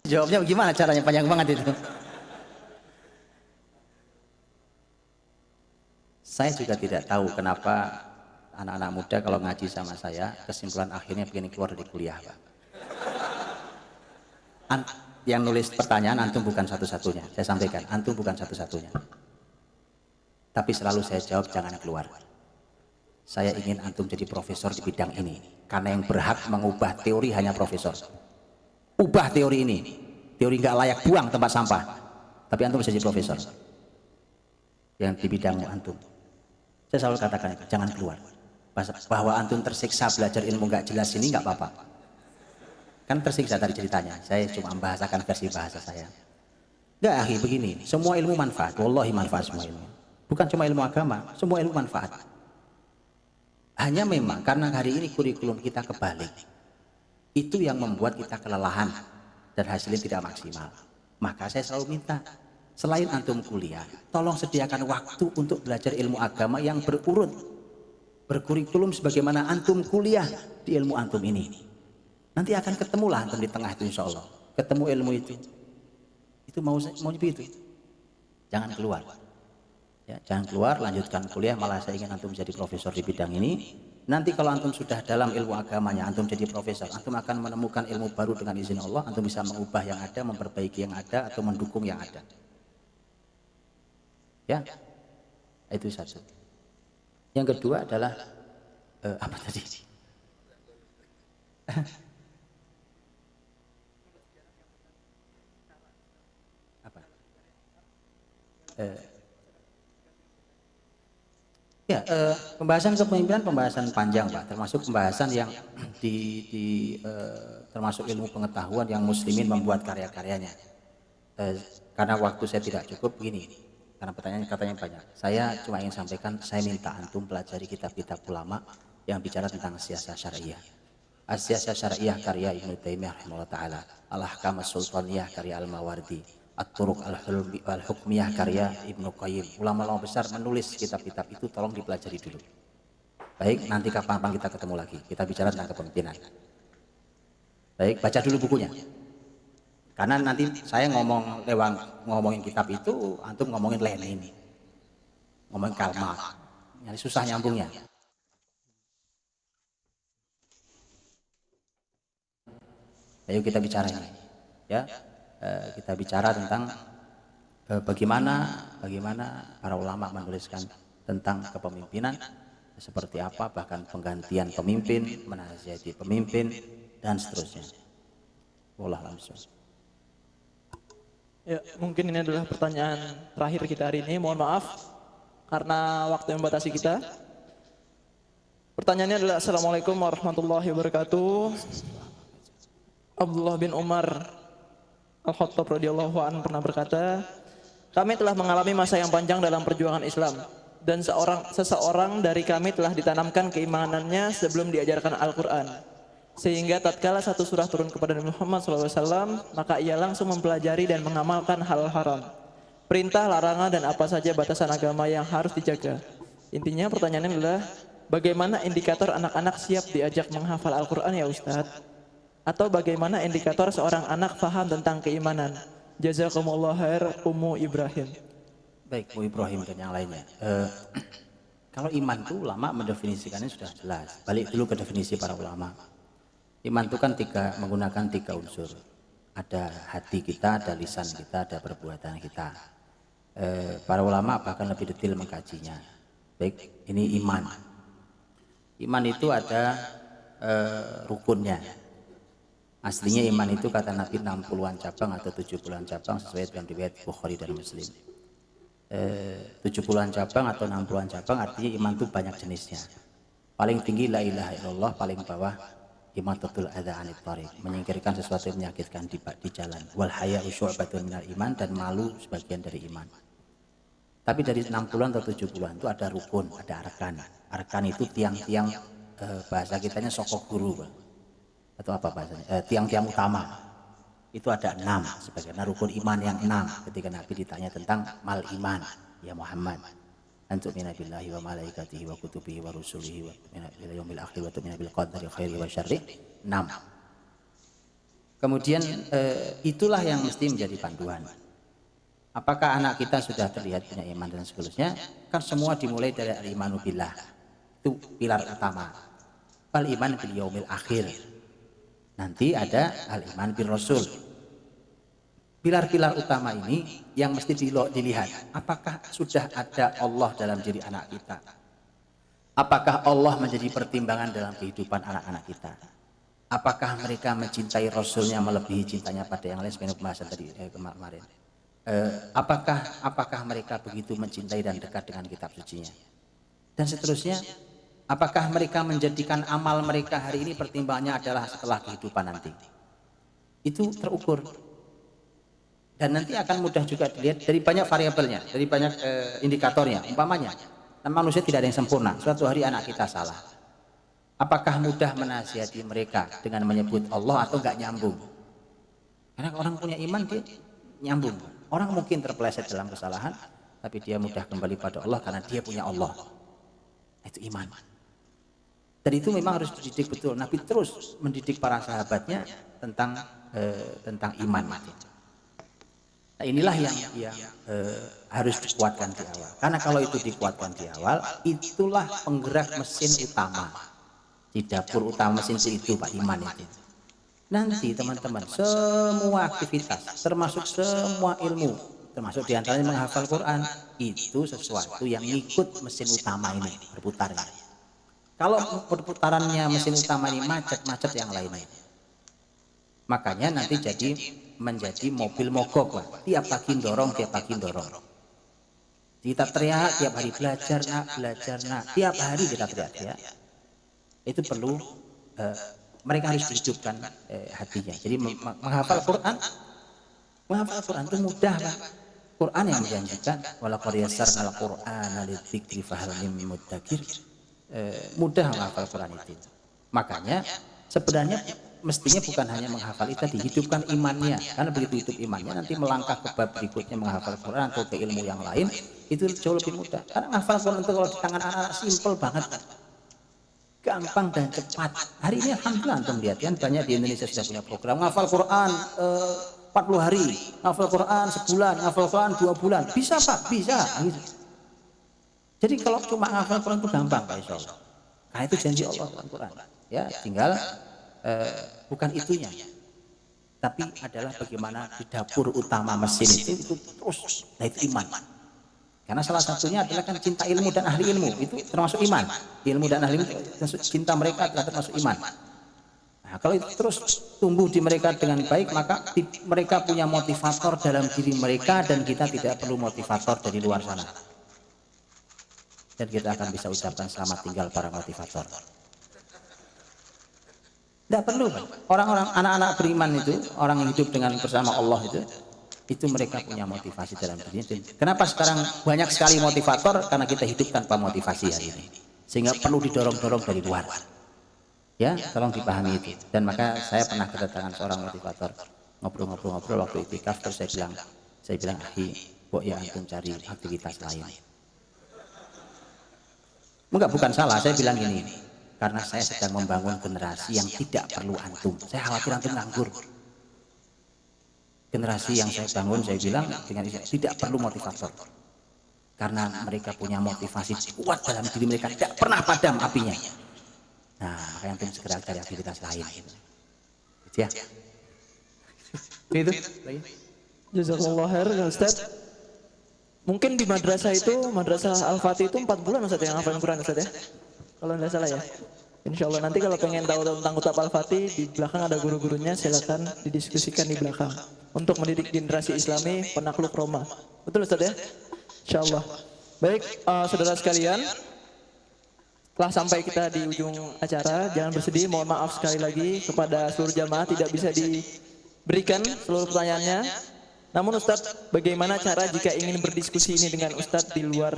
Jawabnya gimana caranya, panjang banget itu. Saya juga tidak tahu kenapa anak-anak muda kalau ngaji sama saya, kesimpulan akhirnya begini keluar dari kuliah, Pak. Yang nulis pertanyaan antum bukan satu-satunya. Saya sampaikan, antum bukan satu-satunya. Tapi selalu saya jawab jangan keluar. Saya ingin antum jadi profesor di bidang ini. Karena yang berhak mengubah teori hanya profesor. Ubah teori ini. Teori nggak layak buang tempat sampah. Tapi antum bisa jadi profesor. Yang di bidang antum. Saya selalu katakan itu, jangan keluar. Bahwa antum tersiksa belajar ilmu nggak jelas ini nggak apa-apa. Kan tersiksa tadi ceritanya. Saya cuma membahasakan versi bahasa saya. Nggak, akhi, begini. Semua ilmu manfaat. Wallahi manfaat semua ilmu. Bukan cuma ilmu agama. Semua ilmu manfaat. Hanya memang karena hari ini kurikulum kita kebalik. Itu yang membuat kita kelelahan. Dan hasilnya tidak maksimal. Maka saya selalu minta. Selain antum kuliah, tolong sediakan waktu untuk belajar ilmu agama yang berurut. Berkurikulum sebagaimana antum kuliah di ilmu antum ini. Nanti akan ketemulah antum di tengah itu insya Allah. Ketemu ilmu itu. Itu mau begitu. Jangan keluar. Ya, jangan keluar, lanjutkan kuliah. Malah saya ingin antum jadi profesor di bidang ini. Nanti kalau antum sudah dalam ilmu agamanya, antum jadi profesor. Antum akan menemukan ilmu baru dengan izin Allah. Antum bisa mengubah yang ada, memperbaiki yang ada, atau mendukung yang ada. Ya, itu satu. Yang kedua adalah apa tadi? Apa? Pembahasan kepemimpinan pembahasan panjang, Pak. Termasuk pembahasan yang termasuk ilmu pengetahuan yang muslimin membuat karya-karyanya. Karena waktu saya tidak cukup begini. Karena pertanyaan katanya banyak. Saya cuma ingin sampaikan, saya minta antum pelajari kitab-kitab ulama yang bicara tentang siasah syariah. As-siasah syariah karya Ibnu Taimiyah rahimahullah taala, Al-Ahkam as-Sultaniyah karya Al-Mawardi, At-Turuq al-Hukmiyah karya Ibnu Qayyim. Ulama-ulama besar menulis kitab-kitab itu, tolong dipelajari dulu. Baik, nanti kapan kita ketemu lagi. Kita bicara tentang kepemimpinan. Baik, baca dulu bukunya. Karena nanti saya ngomongin kitab itu, antum ngomongin Lenin, ngomongin Karl Marx, jadi susah nyambungnya. Ayo kita bicara ini, ya, kita bicara tentang bagaimana para ulama menuliskan tentang kepemimpinan, seperti apa, bahkan penggantian pemimpin, menasihati pemimpin, dan seterusnya. Wallahu a'lam. Ya, mungkin ini adalah pertanyaan terakhir kita hari ini. Mohon maaf karena waktu yang membatasi kita. Pertanyaannya adalah Assalamualaikum warahmatullahi wabarakatuh. Abdullah bin Umar Al-Khattab radhiyallahu anhu pernah berkata, kami telah mengalami masa yang panjang dalam perjuangan Islam dan seseorang dari kami telah ditanamkan keimanannya sebelum diajarkan Al-Quran. Sehingga tatkala satu surah turun kepada Nabi Muhammad SAW, maka ia langsung mempelajari dan mengamalkan hal haram, perintah, larangan, dan apa saja batasan agama yang harus dijaga. Intinya pertanyaannya adalah, bagaimana indikator anak-anak siap diajak menghafal Al-Quran ya Ustadz? Atau bagaimana indikator seorang anak paham tentang keimanan? Jazakumullah khair, Ummu Ibrahim. Baik, Bu Ibrahim dan yang lainnya. Kalau iman itu ulama mendefinisikannya sudah jelas. Balik dulu ke definisi para ulama. Iman itu kan menggunakan tiga unsur. Ada hati kita, ada lisan kita, ada perbuatan kita. Para ulama bahkan lebih detail mengkajinya. Baik, ini iman. Iman itu ada rukunnya. Aslinya iman itu kata Nabi 60-an cabang atau 70-an cabang sesuai dengan riwayat Bukhari dan Muslim. 70-an cabang atau 60-an cabang artinya iman itu banyak jenisnya. Paling tinggi la ilaha illallah, paling bawah imatatul adza anit thariq, menyingkirkan sesuatu yang menyakitkan di jalan. Wal haya'u syu'batun minal iman, dan malu sebagian dari iman. Tapi dari 60-an atau 70-an itu ada rukun, ada arkan. Arkan itu tiang-tiang, bahasa kitanya sokok guru, atau apa bahasanya, tiang-tiang utama. Itu ada 6 sebagaimana rukun iman yang 6 ketika Nabi ditanya tentang mal iman, ya Muhammad, antu'mina billahi wa malaikatihi wa kutubihi wa rusulihi wa tu'mina bil yaumil akhir wa tu'mina bil qadari khairi wa syarri. 6. Kemudian itulah yang mesti menjadi panduan. Apakah anak kita sudah terlihat punya iman dan seterusnya? Kan semua dimulai dari al-imanu billah. Itu pilar utama. Al-iman bil yaumil akhir. Nanti ada al-iman bil rasul. Pilar-pilar utama ini yang mesti dilihat. Apakah sudah ada Allah dalam diri anak kita? Apakah Allah menjadi pertimbangan dalam kehidupan anak-anak kita? Apakah mereka mencintai Rasulnya melebihi cintanya pada yang lain? Sebenarnya pembahasan tadi kemarin. Apakah mereka begitu mencintai dan dekat dengan kitab sucinya? Dan seterusnya, apakah mereka menjadikan amal mereka hari ini pertimbangannya adalah setelah kehidupan nanti? Itu terukur. Dan nanti akan mudah juga dilihat dari banyak variabelnya, dari banyak indikatornya. Umpamanya, manusia tidak ada yang sempurna. Suatu hari anak kita salah. Apakah mudah menasihati mereka dengan menyebut Allah atau enggak nyambung? Karena orang punya iman dia nyambung. Orang mungkin terpeleset dalam kesalahan, tapi dia mudah kembali pada Allah karena dia punya Allah. Itu iman. Dan itu memang harus dididik betul. Nabi terus mendidik para sahabatnya tentang iman. Nah, inilah yang harus dikuatkan di awal. Karena kalau itu dikuatkan di awal, itulah penggerak mesin utama. Di dapur utama mesin itu Pak, iman itu. Nanti teman-teman, semua aktivitas, termasuk semua ilmu, termasuk diantaranya menghafal Quran, itu sesuatu yang ikut mesin utama ini berputarnya. Kalau perputarannya mesin utama ini macet yang lainnya, makanya nanti menjadi mobil mogok, Pak. Tiap pagi dorong. Kita teriak tiap hari, belajar nak, tiap hari kita teriak. Itu perlu mereka harus dihidupkan hatinya. Jadi menghafal Quran itu mudah, Pak. Quran yang menjanjikan walaqad yassarnal Qur'ana lidzikri fahal mim muddakir. Mudah menghafal Quran itu. Makanya sebenarnya mestinya bukan hanya menghafal itu, dihidupkan imannya. Karena begitu hidup imannya, nanti melangkah ke bab berikutnya menghafal Quran atau ke ilmu yang lain, itu jauh lebih mudah. Karena menghafal Quran itu kalau di tangan anak-anak simpel banget, gampang dan cepat. Hari ini alhamdulillah antum lihat kan, banyak di Indonesia sudah punya program menghafal Quran 40 hari, menghafal Quran sebulan, menghafal Quran 2 bulan. Bisa, Pak, bisa. Gitu. Jadi kalau cuma menghafal Quran itu gampang, Pak, insyaallah. Karena itu janji Allah dalam Quran. Ya, tinggal bukan itunya, tapi adalah bagaimana di dapur utama mesin itu terus. Nah, itu iman. Karena salah satunya adalah kan cinta ilmu dan ahli ilmu, itu termasuk iman. Ilmu dan ahli ilmu, cinta mereka adalah termasuk iman. Nah, kalau itu terus tumbuh di mereka dengan baik, maka mereka punya motivator dalam diri mereka, dan kita tidak perlu motivator dari luar sana. Dan kita akan bisa ucapkan selamat tinggal para motivator. Tidak perlu, Pak. Orang-orang anak-anak beriman itu, orang yang hidup dengan bersama Allah itu mereka punya motivasi dalam dirinya. Kenapa sekarang banyak sekali motivator? Karena kita hidup tanpa motivasi hari ini, sehingga perlu didorong-dorong dari luar. Ya, tolong dipahami itu. Dan maka saya pernah kedatangan seorang motivator, ngobrol-ngobrol waktu itikaf, terus saya bilang, ya antum cari aktivitas lain. Bukan salah, saya bilang ini, karena saya sedang membangun generasi yang tidak perlu antum. Saya khawatir antum nganggur. Generasi yang saya bangun, saya bilang dengan tidak perlu motivator, karena mereka punya motivasi kuat dalam diri mereka, tidak pernah padam apinya. Nah, makanya antum segera cari aktivitas lain. Gitu ya. Itu. Jazakallah khair, Ustaz. Mungkin di madrasah itu, madrasah Al-Fatih itu 4 bulan Ustaz yang hafal Quran, Ustaz ya, kalau tidak salah ya. Insyaallah nanti kalau pengen tahu tentang kitab Al-Fatih, di belakang ada guru-gurunya, silakan didiskusikan di belakang untuk mendidik generasi Islami penakluk Roma. Betul Ustaz ya? Insyaallah. Baik, saudara sekalian, telah sampai kita di ujung acara. Jangan bersedih, mohon maaf sekali lagi kepada seluruh jamaah tidak bisa diberikan seluruh pertanyaannya. Namun Ustadz, bagaimana cara jika ingin berdiskusi ini dengan Ustadz di luar